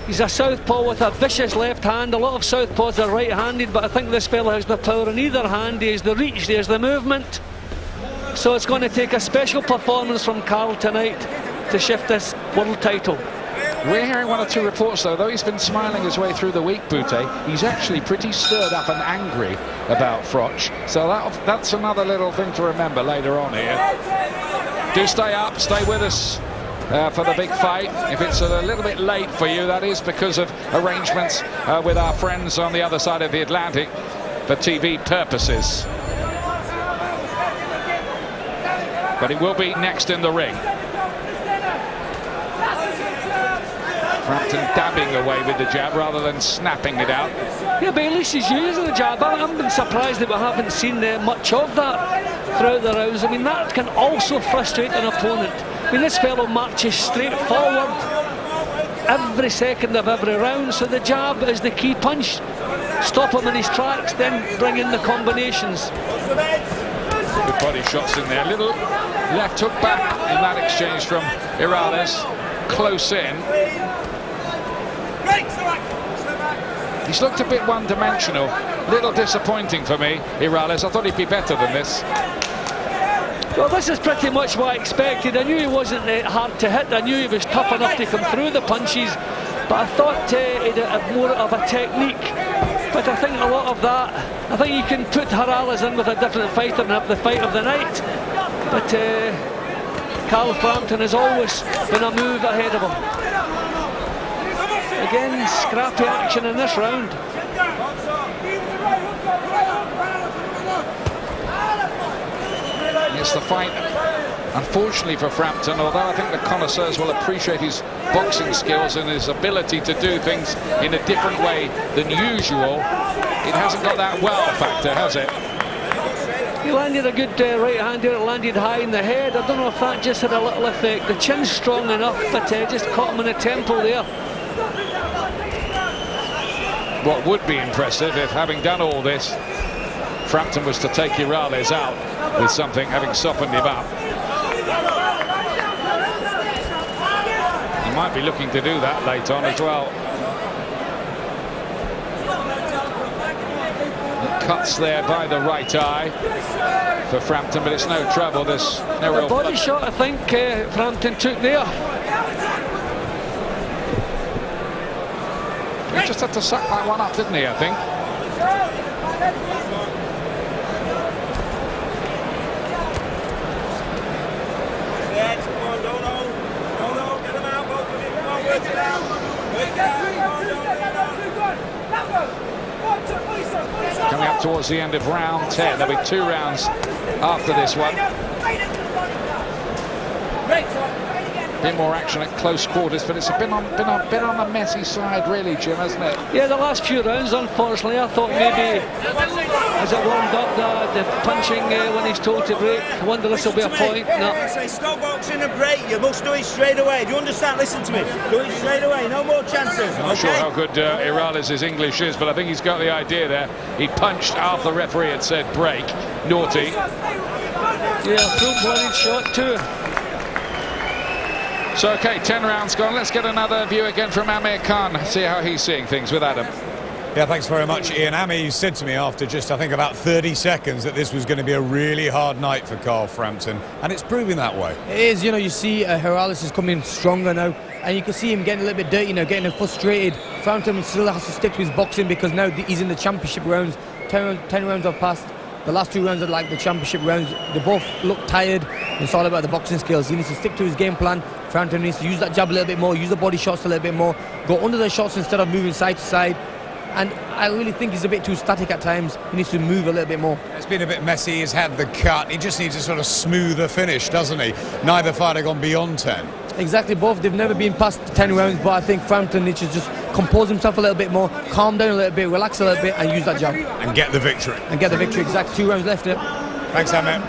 He's a southpaw with a vicious left hand. A lot of southpaws are right-handed, but I think this fella has the power in either hand. He has the reach, there's the movement. So it's going to take a special performance from Carl tonight to shift this world title. We're hearing one or two reports, though he's been smiling his way through the week, Boutte, he's actually pretty stirred up and angry about Froch. So that's another little thing to remember later on here. Do stay up, stay with us for the big fight. If it's a little bit late for you, that is because of arrangements with our friends on the other side of the Atlantic for TV purposes. But it will be next in the ring. Frampton dabbing away with the jab rather than snapping it out. Yeah, but at least he's using the jab. I've been surprised that we haven't seen much of that throughout the rounds. I mean, that can also frustrate an opponent. I mean, this fellow marches straight forward every second of every round, so the jab is the key punch. Stop him in his tracks, then bring in the combinations. Good body shots in there. Little left hook back in that exchange from Hirales. Close in. He's looked a bit one-dimensional. Little disappointing for me, Hirales. I thought he'd be better than this. Well, this is pretty much what I expected. I knew he wasn't hard to hit. I knew he was tough enough to come through the punches. But I thought he'd have more of a technique. But I think a lot of that, I think you can put Hirales in with a different fighter and have the fight of the night. But Carl Frampton has always been a move ahead of him. Again, scrappy action in this round. It's the fight, unfortunately for Frampton, although I think the connoisseurs will appreciate his boxing skills and his ability to do things in a different way than usual. It hasn't got that wow factor, has it? He landed a good right hand here, it landed high in the head. I don't know if that just had a little effect. The chin's strong enough, but just caught him in the temple there. What would be impressive if, having done all this, Frampton was to take Hirales out with something, having softened him up. He might be looking to do that late on as well. The cuts there by the right eye for Frampton, but it's no trouble. There's no real body shot, I think Frampton took there. He just had to suck that one up, didn't he, I think? Coming up towards the end of round 10. There'll be 2 rounds after this one. A bit more action at close quarters, but it's been on the messy side, really, Jim, hasn't it? Yeah, the last few rounds, unfortunately, I thought maybe as it warmed up, the punching when he's told to break. I wonder this will be a point. No. I say stop boxing and break. You must do it straight away. Do you understand? Listen to me. Do it straight away. No more chances. I'm not sure how good Hirales' English is, but I think he's got the idea there. He punched after the referee had said break. Naughty. Yeah, full-blooded shot too. So, okay, 10 rounds gone. Let's get another view again from Amir Khan. See how he's seeing things with Adam. Yeah, thanks very much, Ian. Amir said to me after just, I think, about 30 seconds that this was going to be a really hard night for Carl Frampton, and it's proving that way. It is, you know, you see Hirales is coming stronger now, and you can see him getting a little bit dirty now, getting frustrated. Frampton still has to stick to his boxing because now he's in the championship rounds. 10 rounds have passed. The last 2 rounds are like the championship rounds. They both look tired. It's all about the boxing skills. He needs to stick to his game plan. Frampton needs to use that jab a little bit more, use the body shots a little bit more, go under the shots instead of moving side to side. And I really think he's a bit too static at times. He needs to move a little bit more. It's been a bit messy. He's had the cut. He just needs a sort of smoother finish, doesn't he? Neither fighter gone beyond 10. Exactly, both. They've never been past 10 rounds, but I think Frampton needs to just compose himself a little bit more, calm down a little bit, relax a little bit, and use that jab. And get the victory. Exact. 2 rounds left. Thanks, Amir.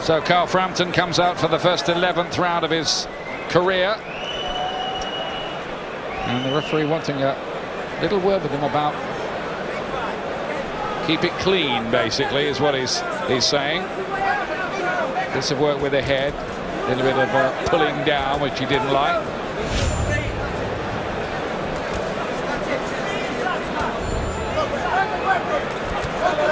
So Carl Frampton comes out for the first 11th round of his career. And the referee wanting a little word with him about keep it clean, basically, is what he's saying. Bits of work with the head, a little bit of pulling down, which he didn't like.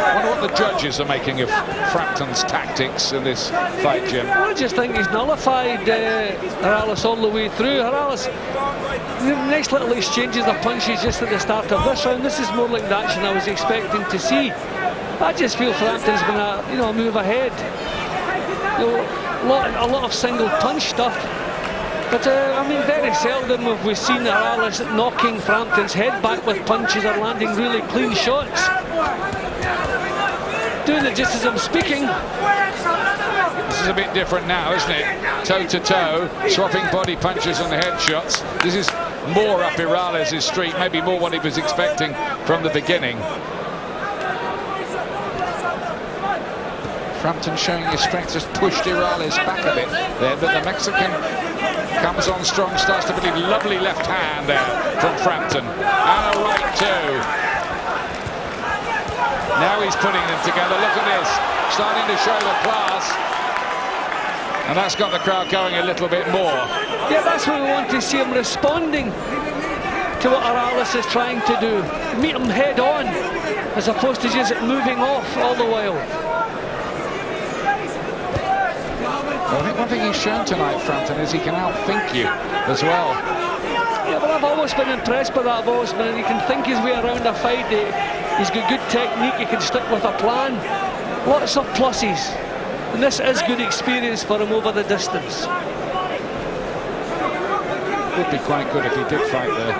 wonder what the judges are making of Frampton's tactics in this fight, Jim. I just think he's nullified Hirales all the way through. Hirales, nice little exchanges of punches just at the start of this round. This is more like the action I was expecting to see. I just feel Frampton's been a move ahead. A lot of single punch stuff. But I mean, very seldom have we seen Hirales knocking Frampton's head back with punches or landing really clean shots. Doing it just as I'm speaking. This is a bit different now, isn't it? Toe to toe, swapping body punches and head shots. This is more up Hirales' street, maybe more what he was expecting from the beginning. Frampton showing his strength, just pushed Hirales back a bit there, but the Mexican comes on strong, starts to believe. Lovely left hand there from Frampton, and a right too. Now he's putting them together. Look at this, starting to show the class, and that's got the crowd going a little bit more. Yeah, that's what we want to see, him responding to what Hirales is trying to do. Meet him head on, as opposed to just moving off all the while. Well, I think one thing he's shown tonight, Frampton, is he can outthink you as well. Yeah, but I've always been impressed by that. He can think his way around a fight. He's got good technique. He can stick with a plan. Lots of pluses. And this is good experience for him over the distance. Would be quite good if he did fight the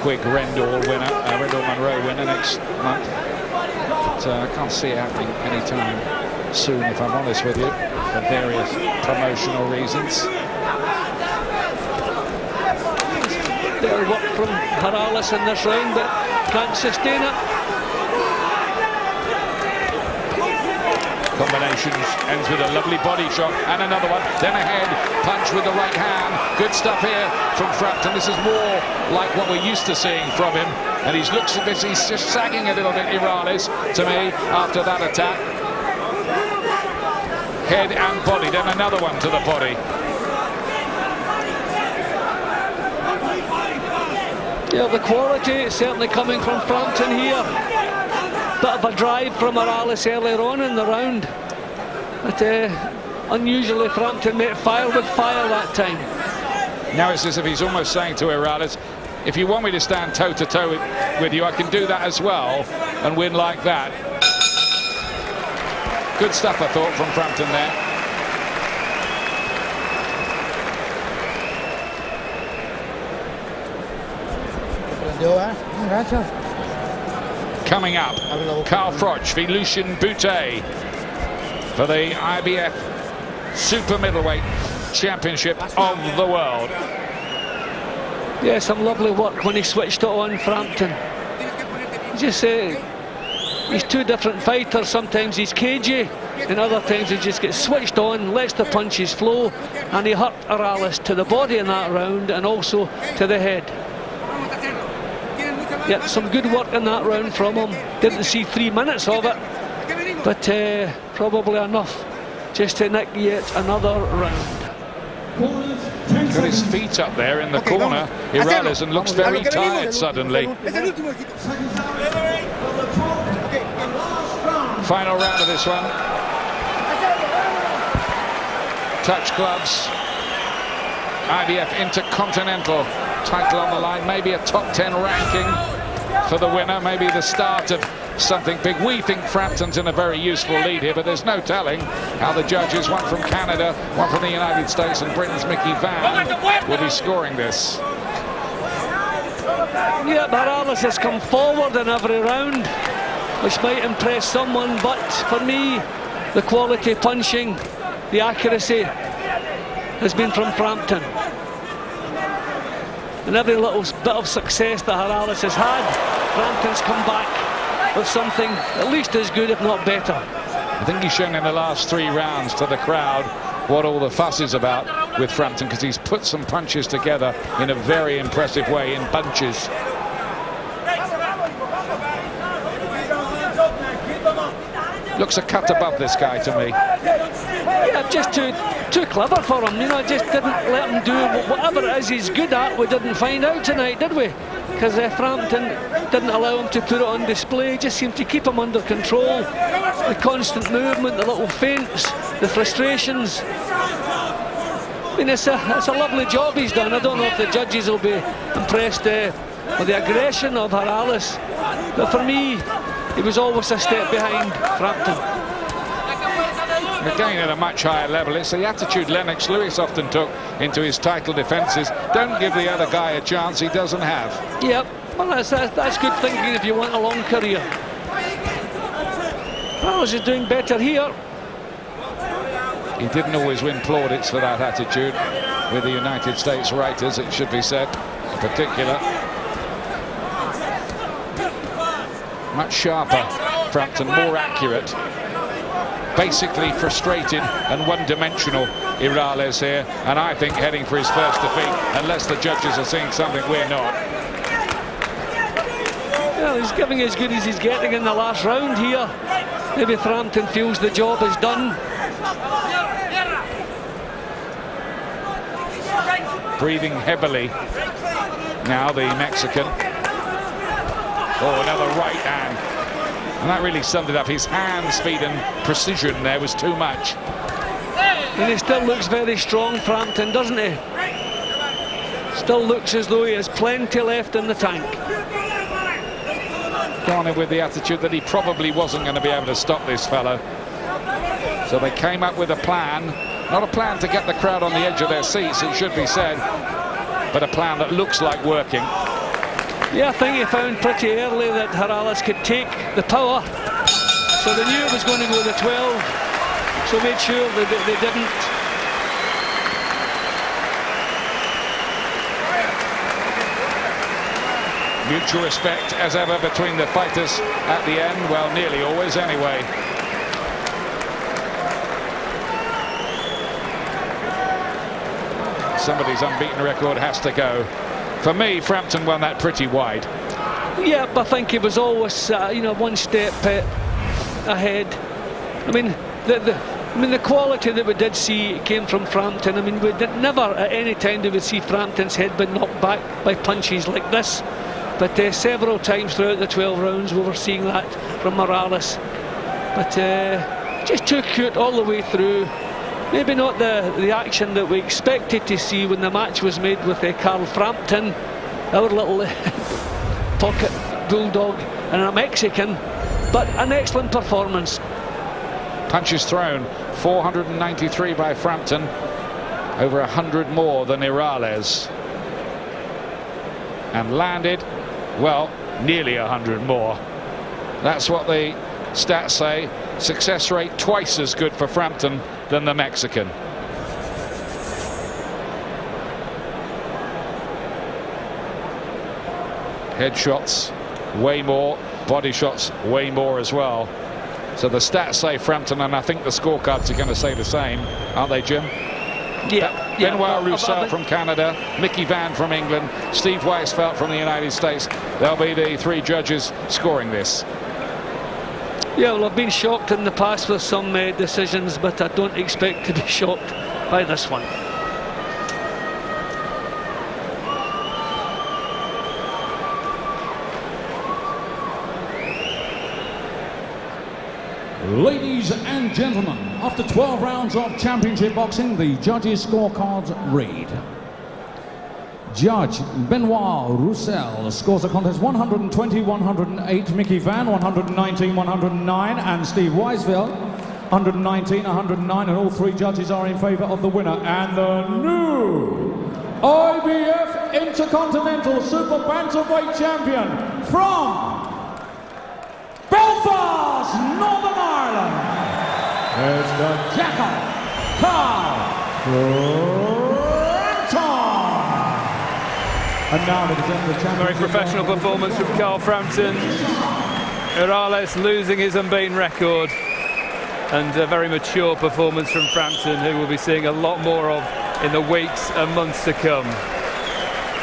Quigg Rendall winner, Rendall Monroe winner next month. But I can't see it happening anytime soon, if I'm honest with you, for various promotional reasons. Better work from Hirales in this round, but can't sustain it. Combinations, ends with a lovely body shot and another one, then a head punch with the right hand. Good stuff here from Frampton. This is more like what we're used to seeing from him, and he looks a bit, he's just sagging a little bit, Hirales, to me, after that attack. Head and body, then another one to the body. Yeah, the quality is certainly coming from Frampton here. Bit of a drive from Hirales earlier on in the round. But unusually Frampton met fire with fire that time. Now it's as if he's almost saying to Hirales, if you want me to stand toe to toe with you, I can do that as well and win like that. Good stuff, I thought, from Frampton there. Coming up, Carl Froch v Lucien Boutet for the IBF Super Middleweight Championship of the World. Yeah, some lovely work when he switched it on, Frampton. Just he's two different fighters. Sometimes he's cagey, and other times he just gets switched on, lets the punches flow, and he hurt Hirales to the body in that round and also to the head. Yeah, some good work in that round from him. Didn't see 3 minutes of it, but probably enough just to nick yet another round. Got his feet up there in the corner, Hirales, and looks very tired suddenly. Final round of this one. Touch gloves. IBF Intercontinental title on the line. Maybe a top 10 ranking for the winner. Maybe the start of something big. We think Frampton's in a very useful lead here, but there's no telling how the judges, one from Canada, one from the United States, and Britain's Mickey Van, will be scoring this. Yeah, Hirales has come forward in every round, which might impress someone, but for me, the quality punching, the accuracy has been from Frampton. And every little bit of success that Hirales has had, Frampton's come back with something at least as good, if not better. I think he's shown in the last 3 rounds to the crowd what all the fuss is about with Frampton, because he's put some punches together in a very impressive way, in bunches. Looks a cut above this guy to me. Yeah, just too clever for him, you know, just didn't let him do whatever it is he's good at. We didn't find out tonight, did we? because Frampton didn't allow him to put it on display, just seemed to keep him under control. The constant movement, the little feints, the frustrations. I mean, it's a lovely job he's done. I don't know if the judges will be impressed with the aggression of Hirales, but for me, he was always a step behind Frampton. Again, at a much higher level, it's the attitude Lennox Lewis often took into his title defences. Don't give the other guy a chance he doesn't have. Yep, well, that's good thinking if you want a long career. Hirales is doing better here. He didn't always win plaudits for that attitude with the United States writers, it should be said, in particular. Much sharper, Frampton, more accurate. Basically frustrated and one-dimensional Hirales here, and I think heading for his first defeat, unless the judges are seeing something we're not. Well, he's giving as good as he's getting in the last round here. Maybe Frampton feels the job is done. Breathing heavily now, the Mexican. Oh, another right hand. And that really summed it up. His hand speed and precision there was too much. And he still looks very strong, Frampton, doesn't he? Still looks as though he has plenty left in the tank. Gone in with the attitude that he probably wasn't going to be able to stop this fellow. So they came up with a plan. Not a plan to get the crowd on the edge of their seats, it should be said, but a plan that looks like working. Yeah, I think he found pretty early that Hirales could take the power. So they knew it was going to go to 12. So made sure that they didn't. Mutual respect as ever between the fighters at the end. Well, nearly always anyway. Somebody's unbeaten record has to go. For me, Frampton won that pretty wide. Yeah, but I think he was always, one step ahead. I mean, the quality that we did see came from Frampton. I mean, we did never at any time did we see Frampton's head been knocked back by punches like this. But several times throughout the 12 rounds, we were seeing that from Hirales. But just too cute all the way through. Maybe not the action that we expected to see when the match was made with Carl Frampton, our little pocket bulldog, and a Mexican, but an excellent performance. Punches thrown, 493 by Frampton, over 100 more than Hirales. And landed, well, nearly 100 more. That's what the stats say. Success rate twice as good for Frampton than the Mexican. Headshots way more, body shots way more as well. So the stats say Frampton, and I think the scorecards are going to say the same, aren't they, Jim? Yeah. Benoit Roussel from Canada, Mickey Vann from England, Steve Weisfeld from the United States. They'll be the three judges scoring this. Yeah, well, I've been shocked in the past with some decisions, but I don't expect to be shocked by this one. Ladies and gentlemen, after 12 rounds of championship boxing, the judges' scorecards read. Judge Benoit Roussel scores the contest 120-108, Mickey Vann 119-109, and Steve Weisfeld 119-109, and all three judges are in favour of the winner. And the new IBF Intercontinental Super Bantamweight champion from Belfast, Northern Ireland, is the Jackal, Carl Frampton. And now the championship. Very professional performance from Carl Frampton. Hirales losing his unbeaten record, and a very mature performance from Frampton, who we'll be seeing a lot more of in the weeks and months to come.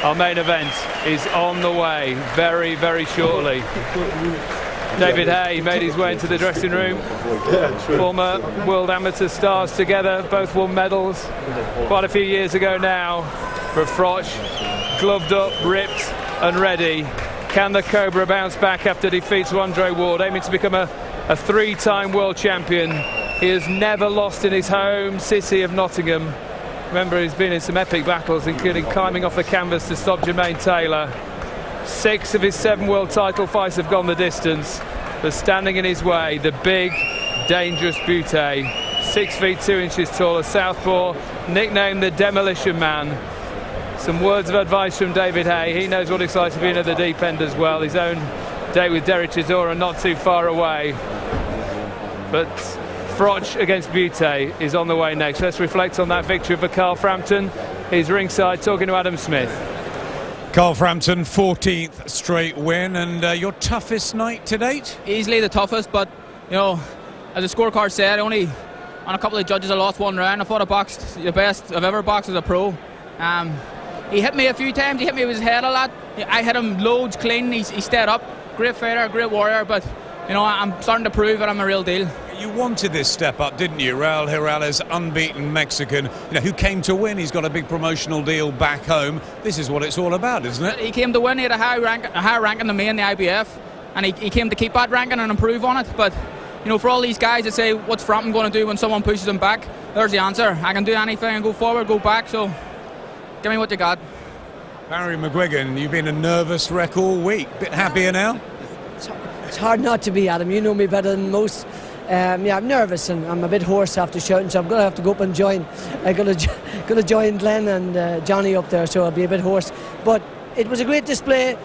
Our main event is on the way very, very shortly. David Hay made his way into the dressing room. Former world amateur stars together, both won medals quite a few years ago now. Refroche, gloved up, ripped, and ready. Can the Cobra bounce back after defeat to Andre Ward, aiming to become a three-time world champion? He has never lost in his home city of Nottingham. Remember, he's been in some epic battles, including climbing off the canvas to stop Jermaine Taylor. 6 of his 7 world title fights have gone the distance, but standing in his way, the big, dangerous Butte. 6 feet 2 inches tall, a southpaw, nicknamed the Demolition Man. Some words of advice from David Hay. He knows what it's like to be in at the deep end as well. His own date with Derek Chisora not too far away. But Froch against Butte is on the way next. Let's reflect on that victory for Carl Frampton. He's ringside talking to Adam Smith. Carl Frampton, 14th straight win, and your toughest night to date? Easily the toughest, but you know, as the scorecard said, only on a couple of judges I lost 1 round. I thought I boxed the best I've ever boxed as a pro. He hit me a few times, he hit me with his head a lot. I hit him loads clean, he stayed up. Great fighter, great warrior, but you know, I'm starting to prove that I'm a real deal. You wanted this step up, didn't you? Raul Hirales, unbeaten Mexican, who came to win. He's got a big promotional deal back home. This is what it's all about, isn't it? He came to win, he had a higher ranking than me in the IBF, and he came to keep that ranking and improve on it. But you know, for all these guys that say, what's Frampton going to do when someone pushes him back? There's the answer. I can do anything and go forward, go back, so give me what you got. Barry McGuigan, you've been a nervous wreck all week. Bit happier now? It's hard not to be, Adam. You know me better than most. Yeah, I'm nervous and I'm a bit hoarse after shouting, so I'm going to have to go up and join. I'm going to join Glenn and Johnny up there, so I'll be a bit hoarse. But it was a great display.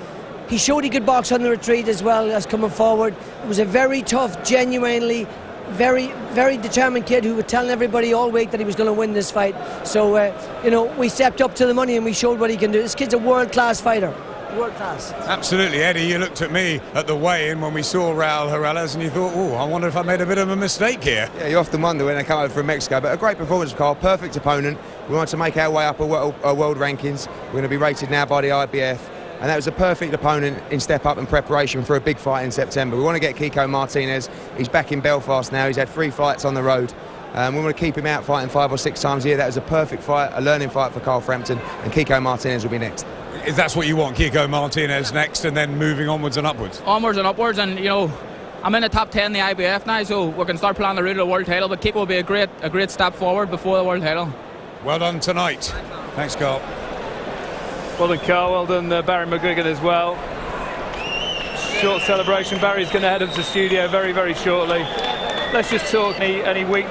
He showed he could box on the retreat as well as coming forward. It was a very tough, genuinely very, very determined kid who was telling everybody all week that he was going to win this fight. So, you know, we stepped up to the money and we showed what he can do. This kid's a world-class fighter. World class. Absolutely, Eddie. You looked at me at the weigh-in when we saw Raul Hirales and you thought, oh, I wonder if I made a bit of a mistake here. Yeah, you often wonder when they come over from Mexico, but a great performance, Carl. Perfect opponent. We want to make our way up a world rankings. We're going to be rated now by the IBF. And that was a perfect opponent in step up and preparation for a big fight in September. We want to get Kiko Martinez. He's back in Belfast now. He's had 3 fights on the road. We want to keep him out fighting 5 or 6 times a year. That was a perfect fight, a learning fight for Carl Frampton, and Kiko Martinez will be next. If that's what you want, Kiko Martinez next, and then moving onwards and upwards? Onwards and upwards, and you know, I'm in the top 10 in the IBF now, so we can start planning the route to the world title, but Kiko will be a great step forward before the world title. Well done tonight. Thanks, Carl. Well done, Carl. Well done, Barry McGuigan as well. Short celebration. Barry's going to head up to studio very, very shortly. Let's just talk any week.